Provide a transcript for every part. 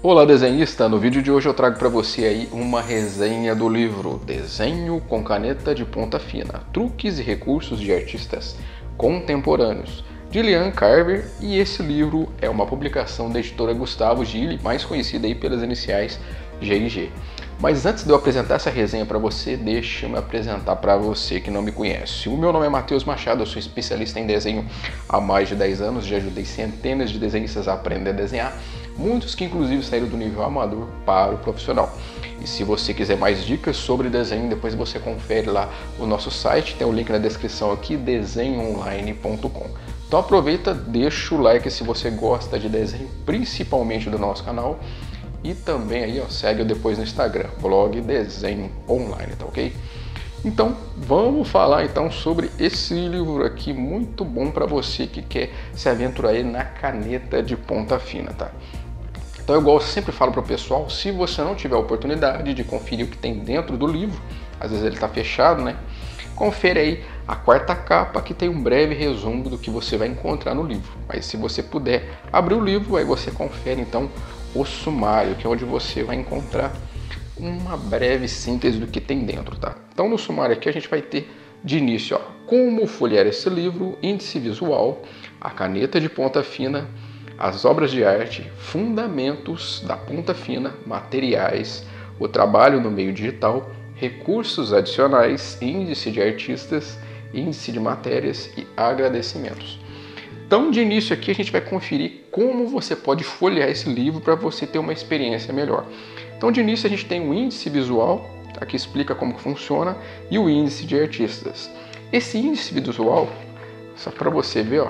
Olá desenhista, no vídeo de hoje eu trago para você aí uma resenha do livro Desenho com Caneta de Ponta Fina, Truques e Recursos de Artistas Contemporâneos, de Liane Carver, e esse livro é uma publicação da editora Gustavo Gilli, mais conhecida aí pelas iniciais G&G. Mas antes de eu apresentar essa resenha para você, deixa eu me apresentar para você que não me conhece. O meu nome é Matheus Machado, eu sou especialista em desenho há mais de 10 anos, já ajudei centenas de desenhistas a aprender a desenhar, muitos que inclusive saíram do nível amador para o profissional. E se você quiser mais dicas sobre desenho, depois você confere lá o nosso site, tem o link na descrição aqui, desenhoonline.com. Então aproveita, deixa o like se você gosta de desenho, principalmente do nosso canal. E também aí, segue eu depois no Instagram, blog Desenho Online, tá ok? Então, vamos falar então sobre esse livro aqui, muito bom para você que quer se aventurar aí na caneta de ponta fina, tá? Então, igual eu sempre falo para o pessoal, se você não tiver a oportunidade de conferir o que tem dentro do livro, às vezes ele está fechado, né? Confere aí a quarta capa, que tem um breve resumo do que você vai encontrar no livro. Mas se você puder abrir o livro, aí você confere então o sumário, que é onde você vai encontrar uma breve síntese do que tem dentro, tá? Então no sumário aqui a gente vai ter de início, como folhear esse livro, índice visual, a caneta de ponta fina, as obras de arte, fundamentos da ponta fina, materiais, o trabalho no meio digital, recursos adicionais, índice de artistas, índice de matérias e agradecimentos. Então, de início aqui, a gente vai conferir como você pode folhear esse livro para você ter uma experiência melhor. Então, de início, a gente tem o índice visual, aqui explica como que funciona, e o índice de artistas. Esse índice visual, só para você ver,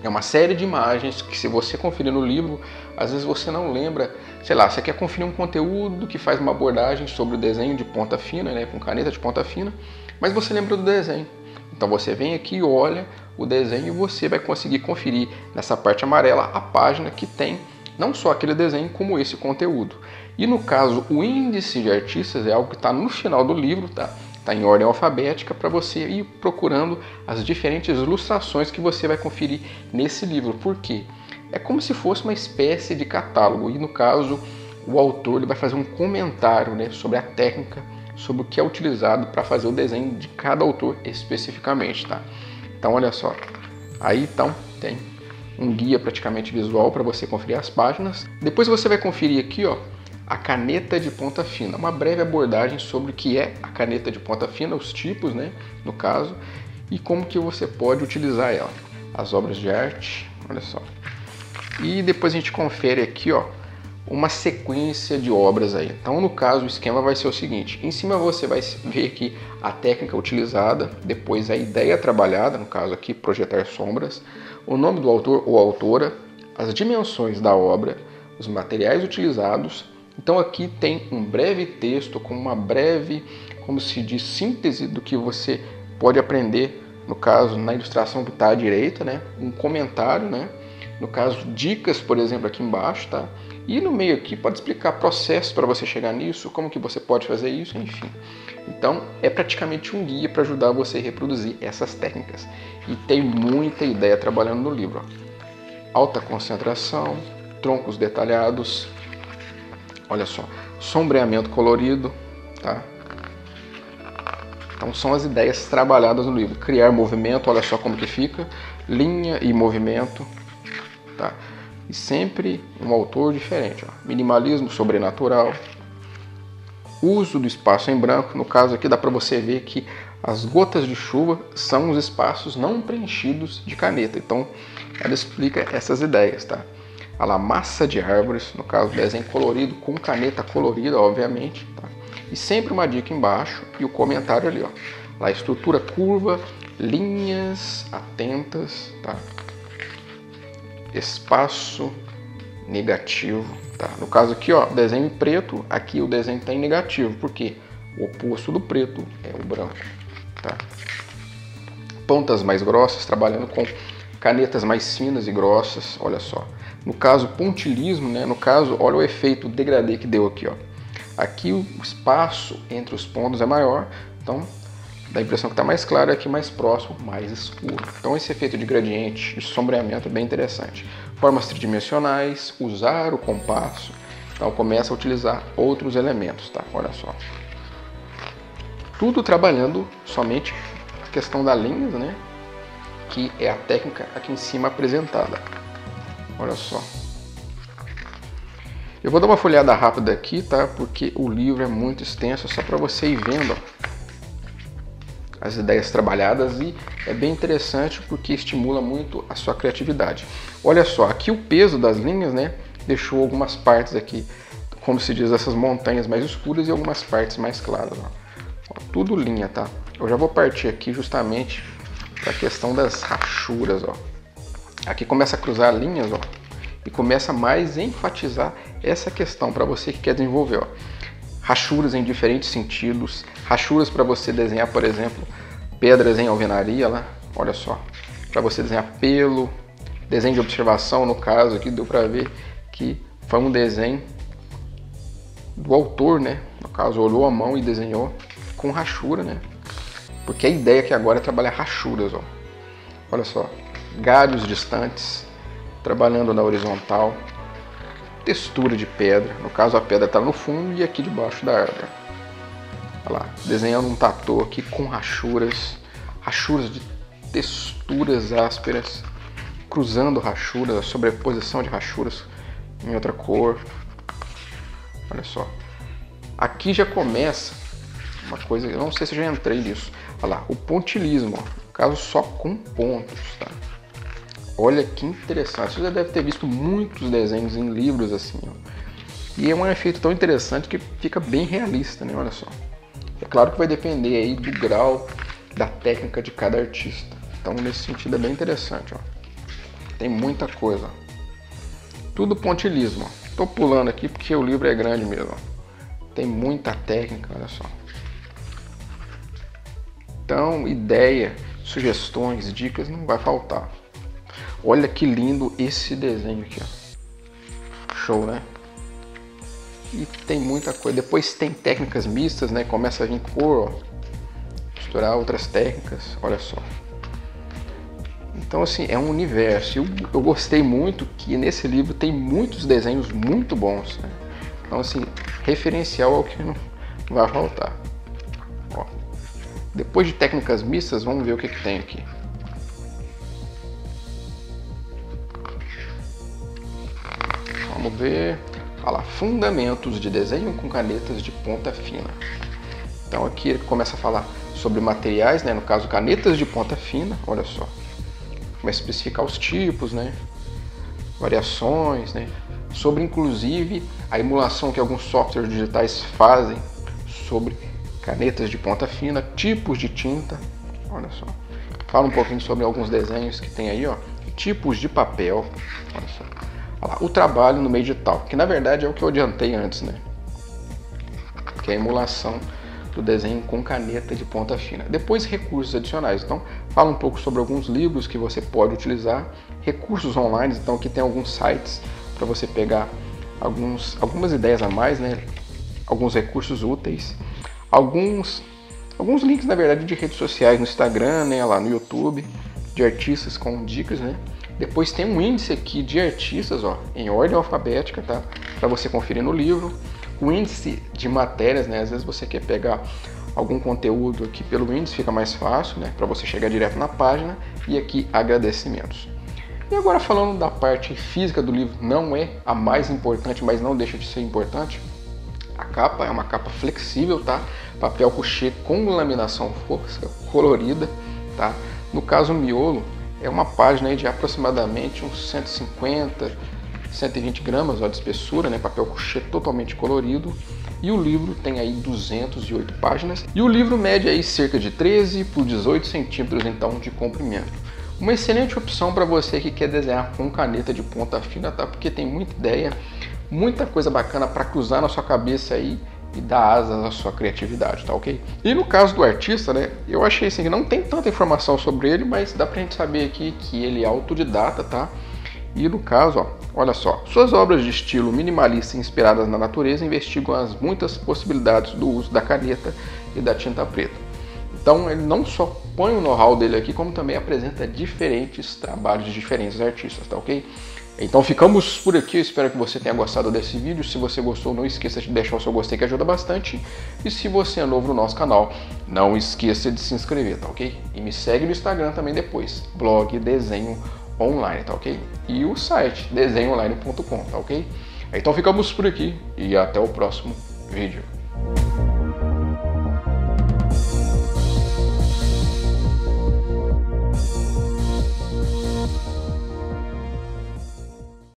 é uma série de imagens que, se você conferir no livro, às vezes você não lembra, sei lá, você quer conferir um conteúdo que faz uma abordagem sobre o desenho de ponta fina, né, com caneta de ponta fina, mas você lembra do desenho. Então você vem aqui, olha o desenho e você vai conseguir conferir nessa parte amarela a página que tem não só aquele desenho, como esse conteúdo. E no caso, o índice de artistas é algo que está no final do livro, tá? Está em ordem alfabética para você ir procurando as diferentes ilustrações que você vai conferir nesse livro. Por quê? É como se fosse uma espécie de catálogo e no caso o autor ele vai fazer um comentário, né, sobre a técnica, sobre o que é utilizado para fazer o desenho de cada autor especificamente, tá? Então olha só, aí então tem um guia praticamente visual para você conferir as páginas. Depois você vai conferir aqui, a caneta de ponta fina, uma breve abordagem sobre o que é a caneta de ponta fina, os tipos, né, no caso, e como que você pode utilizar ela. As obras de arte, olha só. E depois a gente confere aqui, uma sequência de obras aí. Então, no caso, o esquema vai ser o seguinte: em cima você vai ver aqui a técnica utilizada, depois a ideia trabalhada, no caso aqui, projetar sombras, o nome do autor ou autora, as dimensões da obra, os materiais utilizados. Então aqui tem um breve texto com uma breve, como se diz, síntese do que você pode aprender, no caso, na ilustração que está à direita, né? Um comentário, né? No caso, dicas, por exemplo, aqui embaixo, tá? E no meio aqui pode explicar processos para você chegar nisso, como que você pode fazer isso, enfim. Então, é praticamente um guia para ajudar você a reproduzir essas técnicas. E tem muita ideia trabalhando no livro. Alta concentração, troncos detalhados, olha só, sombreamento colorido, tá? Então são as ideias trabalhadas no livro. Criar movimento, olha só como que fica, linha e movimento, tá? E sempre um autor diferente, minimalismo sobrenatural, uso do espaço em branco. No caso aqui dá para você ver que as gotas de chuva são os espaços não preenchidos de caneta. Então ela explica essas ideias, tá? A massa de árvores, no caso desenho colorido com caneta colorida, obviamente, tá? E sempre uma dica embaixo e o comentário ali, lá estrutura curva, linhas atentas, tá? Espaço negativo, tá? No caso aqui, desenho em preto, aqui o desenho está em negativo, porque o oposto do preto é o branco, tá? Pontas mais grossas, trabalhando com canetas mais finas e grossas, olha só. No caso, pontilhismo, né? No caso, olha o efeito degradê que deu aqui, Aqui o espaço entre os pontos é maior, então dá a impressão que está mais claro, aqui mais próximo, mais escuro. Então esse efeito de gradiente, de sombreamento é bem interessante. Formas tridimensionais, usar o compasso, Então começa a utilizar outros elementos, tá? Olha só. Tudo trabalhando somente a questão da linha, né? Que é a técnica aqui em cima apresentada. Olha só. Eu vou dar uma folhada rápida aqui, tá? Porque o livro é muito extenso, só para você ir vendo, ó, as ideias trabalhadas, e é bem interessante porque estimula muito a sua criatividade. Olha só, aqui o peso das linhas, né? Deixou algumas partes aqui, como se diz, essas montanhas mais escuras e algumas partes mais claras, ó. Ó, tudo linha, tá? Eu já vou partir aqui justamente para a questão das rachuras, ó. Aqui começa a cruzar linhas, ó, e começa mais a enfatizar essa questão para você que quer desenvolver, ó. Rachuras em diferentes sentidos, rachuras para você desenhar, por exemplo, pedras em alvenaria, lá, olha só, para você desenhar pelo, desenho de observação, no caso aqui deu para ver que foi um desenho do autor, né? No caso, olhou a mão e desenhou com rachura, né? Porque a ideia aqui agora é trabalhar rachuras, ó. Olha só, galhos distantes, trabalhando na horizontal, textura de pedra, no caso a pedra está no fundo e aqui debaixo da árvore. Olha lá, desenhando um tatu aqui com rachuras, rachuras de texturas ásperas, cruzando rachuras, sobreposição de rachuras em outra cor. Olha só, aqui já começa uma coisa, eu não sei se eu já entrei nisso. Olha lá, o pontilhismo, ó, no caso só com pontos, tá? Olha que interessante, você já deve ter visto muitos desenhos em livros assim, ó. E é um efeito tão interessante que fica bem realista, né? Olha só. É claro que vai depender aí do grau da técnica de cada artista. Então nesse sentido é bem interessante, ó. Tem muita coisa, ó. Tudo pontilhismo, ó. Tô pulando aqui porque o livro é grande mesmo, ó. Tem muita técnica, olha só. Então, ideia, sugestões, dicas não vai faltar. Olha que lindo esse desenho aqui, ó. Show, né? E tem muita coisa. Depois tem técnicas mistas, né? Começa a vir cor, ó. Misturar outras técnicas, olha só. Então, assim, é um universo. Eu gostei muito que nesse livro tem muitos desenhos muito bons, né? Então, assim, referencial ao que não vai faltar. Ó. Depois de técnicas mistas, vamos ver o que tem aqui. Vamos ver, olha lá, fundamentos de desenho com canetas de ponta fina. Então aqui ele começa a falar sobre materiais, né? No caso canetas de ponta fina, olha só. Começa a especificar os tipos, né? Variações, né? Sobre inclusive a emulação que alguns softwares digitais fazem sobre canetas de ponta fina, tipos de tinta, olha só. Fala um pouquinho sobre alguns desenhos que tem aí, ó. Tipos de papel, olha só. Olha lá, o trabalho no meio digital, que na verdade é o que eu adiantei antes, né? Que é a emulação do desenho com caneta de ponta fina. Depois, recursos adicionais. Então, fala um pouco sobre alguns livros que você pode utilizar, recursos online. Então, aqui tem alguns sites para você pegar algumas ideias a mais, né? Alguns recursos úteis, alguns links, na verdade, de redes sociais no Instagram, né? Lá no YouTube, de artistas com dicas, né? Depois tem um índice aqui de artistas, ó, em ordem alfabética, tá? Para você conferir no livro. O índice de matérias, né? Às vezes você quer pegar algum conteúdo aqui pelo índice, fica mais fácil, né? Para você chegar direto na página. E aqui, agradecimentos. E agora falando da parte física do livro, não é a mais importante, mas não deixa de ser importante. A capa é uma capa flexível, tá? Papel couché com laminação fosca, colorida, tá? No caso, o miolo é uma página aí de aproximadamente uns 150, 120 gramas ó, de espessura, né? Papel couché totalmente colorido. E o livro tem aí 208 páginas. E o livro mede aí cerca de 13 por 18 centímetros então de comprimento. Uma excelente opção para você que quer desenhar com caneta de ponta fina, tá? Porque tem muita ideia, muita coisa bacana para cruzar na sua cabeça aí e dar asas à sua criatividade, tá ok? E no caso do artista, né, eu achei assim que não tem tanta informação sobre ele, mas dá pra gente saber aqui que ele é autodidata, tá? E no caso, ó, olha só, suas obras de estilo minimalista inspiradas na natureza investigam as muitas possibilidades do uso da caneta e da tinta preta. Então ele não só põe o know-how dele aqui, como também apresenta diferentes trabalhos de diferentes artistas, tá ok? Então ficamos por aqui, eu espero que você tenha gostado desse vídeo. Se você gostou, não esqueça de deixar o seu gostei, que ajuda bastante. E se você é novo no nosso canal, não esqueça de se inscrever, tá ok? E me segue no Instagram também depois, blog Desenho Online, tá ok? E o site desenhoonline.com, tá ok? Então ficamos por aqui e até o próximo vídeo.